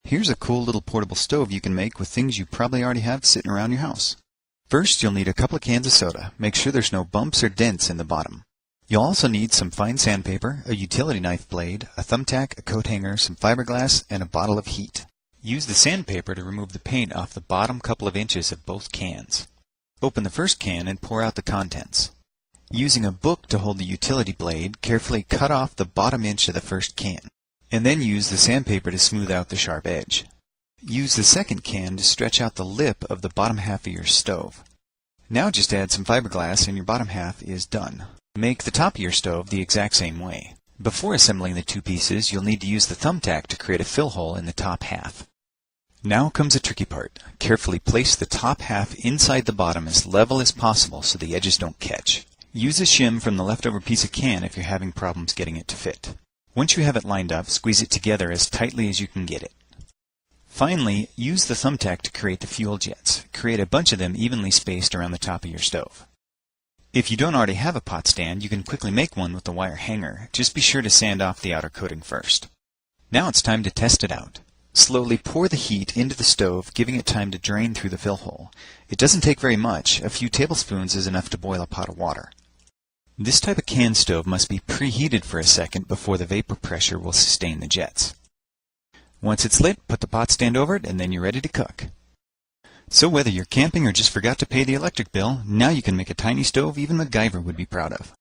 Here's a cool little portable stove you can make with things you probably already have sitting around your house. First, you'll need a couple of cans of soda. Make sure there's no bumps or dents in the bottom. You'll also need some fine sandpaper, a utility knife blade, a thumbtack, a coat hanger, some fiberglass, and a bottle of heat. Use the sandpaper to remove the paint off the bottom couple of inches of both cans. Open the first can and pour out the contents. Using a book to hold the utility blade, carefully cut off the bottom inch of the first can, and then use the sandpaper to smooth out the sharp edge. Use the second can to stretch out the lip of the bottom half of your stove. Now just add some fiberglass and your bottom half is done. Make the top of your stove the exact same way. Before assembling the two pieces, you'll need to use the thumbtack to create a fill hole in the top half. Now comes the tricky part. Carefully place the top half inside the bottom as level as possible so the edges don't catch. Use a shim from the leftover piece of can if you're having problems getting it to fit. Once you have it lined up, squeeze it together as tightly as you can get it. Finally, use the thumbtack to create the fuel jets. Create a bunch of them evenly spaced around the top of your stove. If you don't already have a pot stand, you can quickly make one with the wire hanger. Just be sure to sand off the outer coating first. Now it's time to test it out. Slowly pour the heat into the stove, giving it time to drain through the fill hole. It doesn't take very much. A few tablespoons is enough to boil a pot of water. This type of can stove must be preheated for a second before the vapor pressure will sustain the jets. Once it's lit, put the pot stand over it, and then you're ready to cook. So whether you're camping or just forgot to pay the electric bill, now you can make a tiny stove even MacGyver would be proud of.